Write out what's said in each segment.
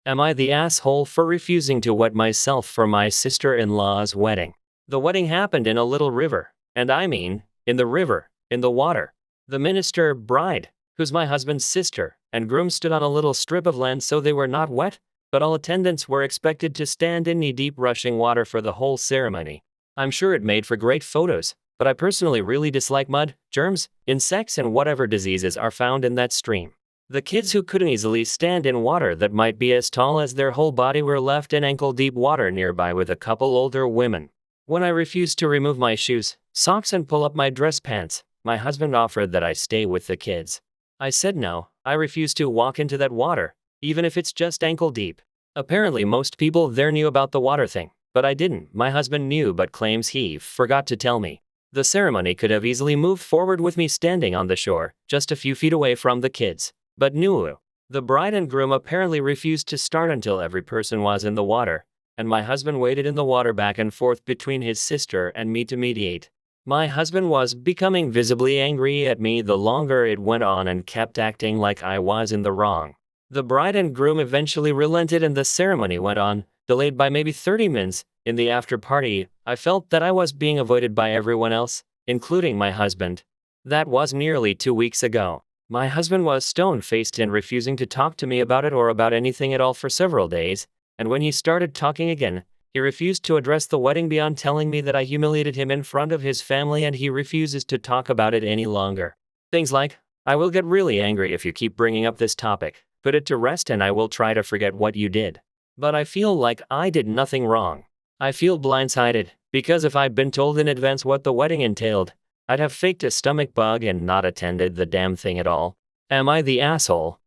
Am I the asshole for refusing to wet myself for my sister-in-law's wedding? The wedding happened in a little river, and I mean, in the river, in the water. The minister, bride, who's my husband's sister, and groom stood on a little strip of land so they were not wet, but all attendants were expected to stand in knee-deep rushing water for the whole ceremony. I'm sure it made for great photos, but I personally really dislike mud, germs, insects and whatever diseases are found in that stream. The kids who couldn't easily stand in water that might be as tall as their whole body were left in ankle-deep water nearby with a couple older women. When I refused to remove my shoes, socks and pull up my dress pants, my husband offered that I stay with the kids. I said no, I refuse to walk into that water, even if it's just ankle deep. Apparently most people there knew about the water thing, but I didn't. My husband knew but claims he forgot to tell me. The ceremony could have easily moved forward with me standing on the shore, just a few feet away from the kids. But no. The bride and groom apparently refused to start until every person was in the water, and my husband waded in the water back and forth between his sister and me to mediate. My husband was becoming visibly angry at me the longer it went on and kept acting like I was in the wrong. The bride and groom eventually relented and the ceremony went on, delayed by maybe 30 minutes. In the after party, I felt that I was being avoided by everyone else, including my husband. That was nearly 2 weeks ago. My husband was stone-faced and refusing to talk to me about it or about anything at all for several days, and when he started talking again, he refused to address the wedding beyond telling me that I humiliated him in front of his family and he refuses to talk about it any longer. Things like, I will get really angry if you keep bringing up this topic, put it to rest and I will try to forget what you did. But I feel like I did nothing wrong. I feel blindsided, because if I'd been told in advance what the wedding entailed, I'd have faked a stomach bug and not attended the damn thing at all. Am I the asshole?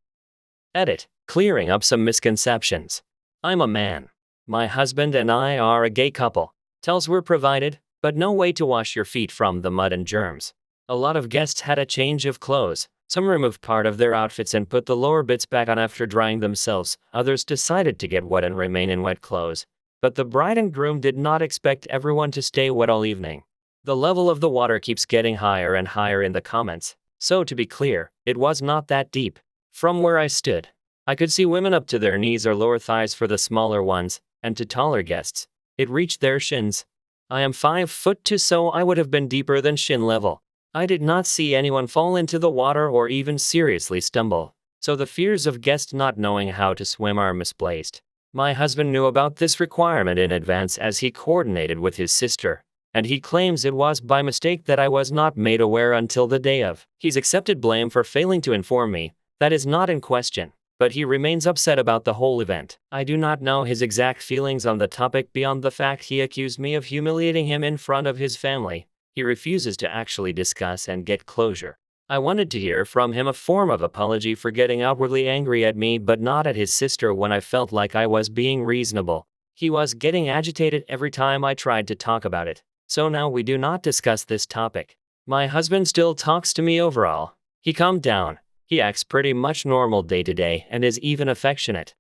Edit. Clearing up some misconceptions. I'm a man. My husband and I are a gay couple. Towels were provided, but no way to wash your feet from the mud and germs. A lot of guests had a change of clothes. Some removed part of their outfits and put the lower bits back on after drying themselves. Others decided to get wet and remain in wet clothes. But the bride and groom did not expect everyone to stay wet all evening. The level of the water keeps getting higher and higher in the comments, so to be clear, it was not that deep. From where I stood, I could see women up to their knees or lower thighs for the smaller ones, and to taller guests, it reached their shins. I am 5'2", so I would have been deeper than shin level. I did not see anyone fall into the water or even seriously stumble, so the fears of guests not knowing how to swim are misplaced. My husband knew about this requirement in advance as he coordinated with his sister, and he claims it was by mistake that I was not made aware until the day of. He's accepted blame for failing to inform me. That is not in question, but he remains upset about the whole event. I do not know his exact feelings on the topic beyond the fact he accused me of humiliating him in front of his family. He refuses to actually discuss and get closure. I wanted to hear from him a form of apology for getting outwardly angry at me but not at his sister when I felt like I was being reasonable. He was getting agitated every time I tried to talk about it. So now we do not discuss this topic. My husband still talks to me overall. He calmed down. He acts pretty much normal day to day and is even affectionate.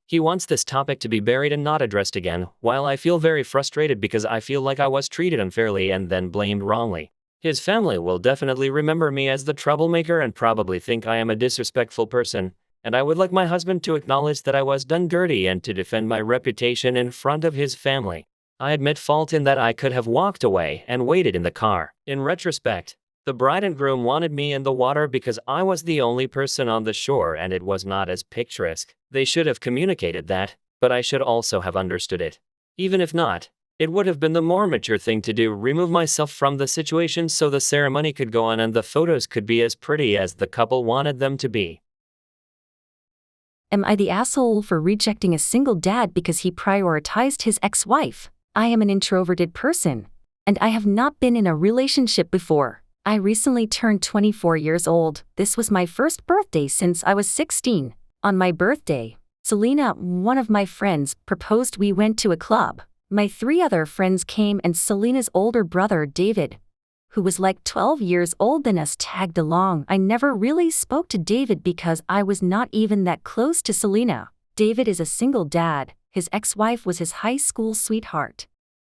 He wants this topic to be buried and not addressed again, while I feel very frustrated because I feel like I was treated unfairly and then blamed wrongly. His family will definitely remember me as the troublemaker and probably think I am a disrespectful person, and I would like my husband to acknowledge that I was done dirty and to defend my reputation in front of his family. I admit fault in that I could have walked away and waited in the car. In retrospect, the bride and groom wanted me in the water because I was the only person on the shore and it was not as picturesque. They should have communicated that, but I should also have understood it. Even if not, it would have been the more mature thing to do, remove myself from the situation so the ceremony could go on and the photos could be as pretty as the couple wanted them to be. Am I the asshole for rejecting a single dad because he prioritized his ex-wife? I am an introverted person, and I have not been in a relationship before. I recently turned 24 years old. This was my first birthday since I was 16. On my birthday, Selena, one of my friends, proposed. We went to a club. My 3 other friends came and Selena's older brother David, who was like 12 years older than us, tagged along. I never really spoke to David because I was not even that close to Selena. David is a single dad. His ex-wife was his high school sweetheart.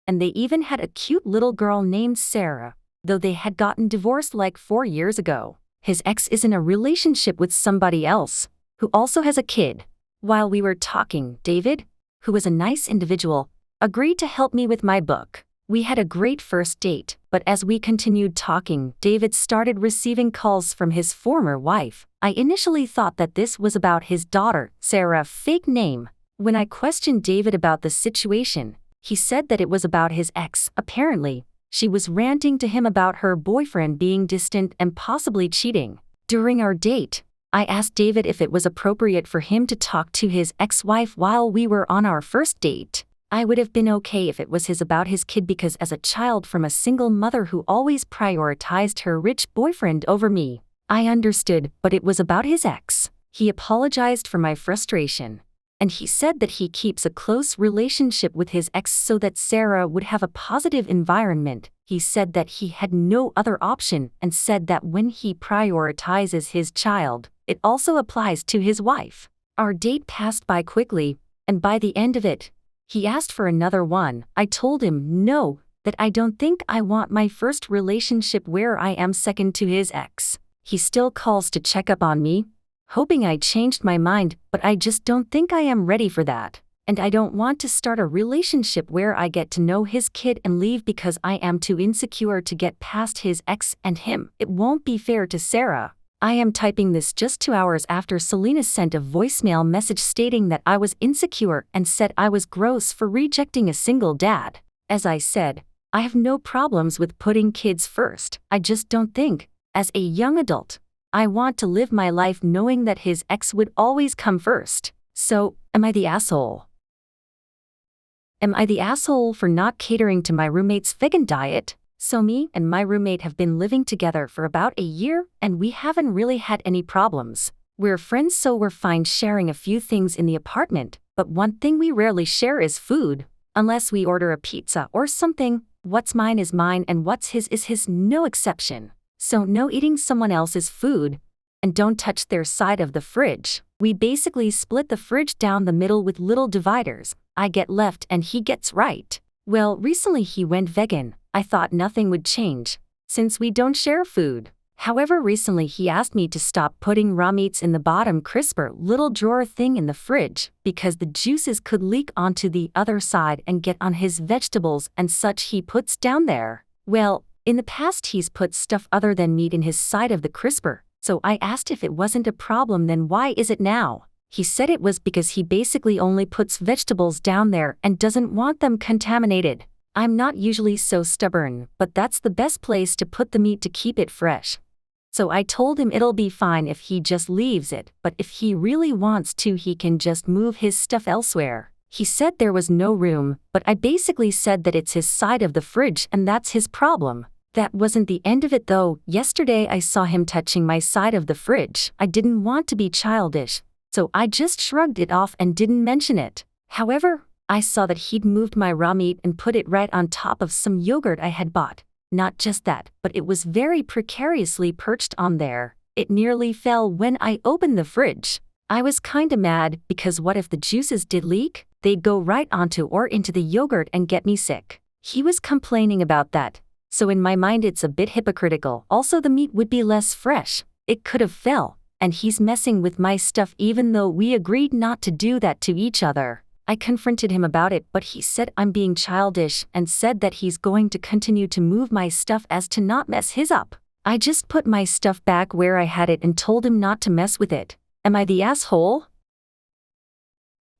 And they even had a cute little girl named Sarah, though they had gotten divorced like 4 years ago. His ex is in a relationship with somebody else, who also has a kid. While we were talking, David, who was a nice individual, agreed to help me with my book. We had a great first date, but as we continued talking, David started receiving calls from his former wife. I initially thought that this was about his daughter, Sarah, fake name. When I questioned David about the situation, he said that it was about his ex. Apparently, she was ranting to him about her boyfriend being distant and possibly cheating. During our date, I asked David if it was appropriate for him to talk to his ex-wife while we were on our first date. I would have been okay if it was about his kid because as a child from a single mother who always prioritized her rich boyfriend over me, I understood, but it was about his ex. He apologized for my frustration, and he said that he keeps a close relationship with his ex so that Sarah would have a positive environment. He said that he had no other option and said that when he prioritizes his child, it also applies to his wife. Our date passed by quickly, and by the end of it, he asked for another one. I told him no, that I don't think I want my first relationship where I am second to his ex. He still calls to check up on me, hoping I changed my mind, but I just don't think I am ready for that. And I don't want to start a relationship where I get to know his kid and leave because I am too insecure to get past his ex and him. It won't be fair to Sarah. I am typing this just 2 hours after Selena sent a voicemail message stating that I was insecure and said I was gross for rejecting a single dad. As I said, I have no problems with putting kids first. I just don't think, as a young adult, I want to live my life knowing that his ex would always come first. So, am I the asshole? Am I the asshole for not catering to my roommate's vegan diet? So me and my roommate have been living together for about a year, and we haven't really had any problems. We're friends, so we're fine sharing a few things in the apartment, but one thing we rarely share is food. Unless we order a pizza or something, what's mine is mine and what's his is his, no exception. So no eating someone else's food, and don't touch their side of the fridge. We basically split the fridge down the middle with little dividers. I get left and he gets right. Well, recently he went vegan. I thought nothing would change, since we don't share food. However, recently he asked me to stop putting raw meats in the bottom crisper little drawer thing in the fridge, because the juices could leak onto the other side and get on his vegetables and such he puts down there. Well, in the past he's put stuff other than meat in his side of the crisper, so I asked if it wasn't a problem, then why is it now? He said it was because he basically only puts vegetables down there and doesn't want them contaminated. I'm not usually so stubborn, but that's the best place to put the meat to keep it fresh. So I told him it'll be fine if he just leaves it, but if he really wants to, he can just move his stuff elsewhere. He said there was no room, but I basically said that it's his side of the fridge and that's his problem. That wasn't the end of it though. Yesterday I saw him touching my side of the fridge. I didn't want to be childish, so I just shrugged it off and didn't mention it. However, I saw that he'd moved my raw meat and put it right on top of some yogurt I had bought. Not just that, but it was very precariously perched on there. It nearly fell when I opened the fridge. I was kinda mad because what if the juices did leak? They'd go right onto or into the yogurt and get me sick. He was complaining about that, so in my mind it's a bit hypocritical. Also, the meat would be less fresh. It could have fell, and he's messing with my stuff even though we agreed not to do that to each other. I confronted him about it, but he said I'm being childish and said that he's going to continue to move my stuff as to not mess his up. I just put my stuff back where I had it and told him not to mess with it. Am I the asshole?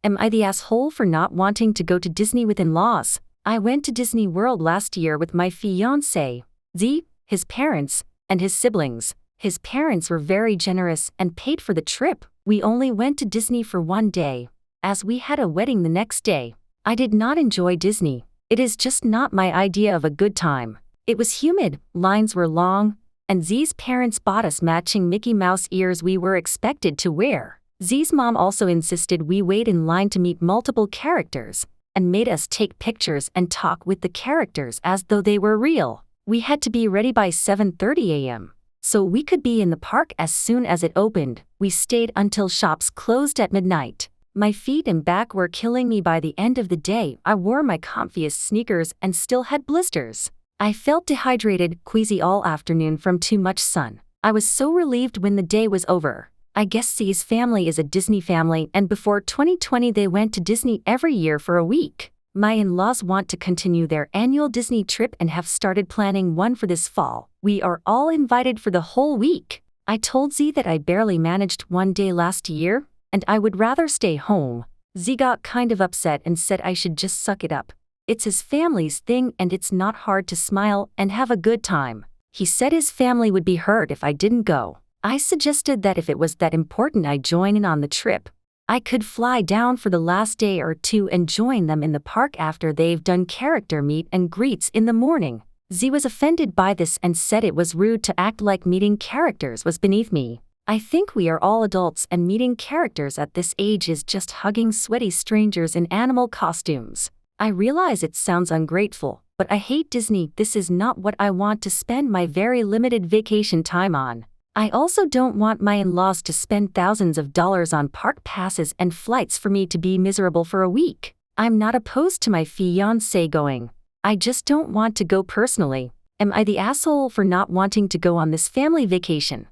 Am I the asshole for not wanting to go to Disney with in-laws? I went to Disney World last year with my fiancé, Z, his parents, and his siblings. His parents were very generous and paid for the trip. We only went to Disney for one day, as we had a wedding the next day. I did not enjoy Disney. It is just not my idea of a good time. It was humid, lines were long, and Z's parents bought us matching Mickey Mouse ears we were expected to wear. Z's mom also insisted we wait in line to meet multiple characters, and made us take pictures and talk with the characters as though they were real. We had to be ready by 7:30 a.m. so we could be in the park as soon as it opened. We stayed until shops closed at midnight. My feet and back were killing me by the end of the day. I wore my comfiest sneakers and still had blisters. I felt dehydrated, queasy all afternoon from too much sun. I was so relieved when the day was over. I guess Z's family is a Disney family, and before 2020 they went to Disney every year for a week. My in-laws want to continue their annual Disney trip and have started planning one for this fall. We are all invited for the whole week. I told Z that I barely managed one day last year, and I would rather stay home. Z got kind of upset and said I should just suck it up. It's his family's thing and it's not hard to smile and have a good time. He said his family would be hurt if I didn't go. I suggested that if it was that important I join in on the trip. I could fly down for the last day or two and join them in the park after they've done character meet and greets in the morning. Z was offended by this and said it was rude to act like meeting characters was beneath me. I think we are all adults and meeting characters at this age is just hugging sweaty strangers in animal costumes. I realize it sounds ungrateful, but I hate Disney. This is not what I want to spend my very limited vacation time on. I also don't want my in-laws to spend thousands of dollars on park passes and flights for me to be miserable for a week. I'm not opposed to my fiancé going. I just don't want to go personally. Am I the asshole for not wanting to go on this family vacation?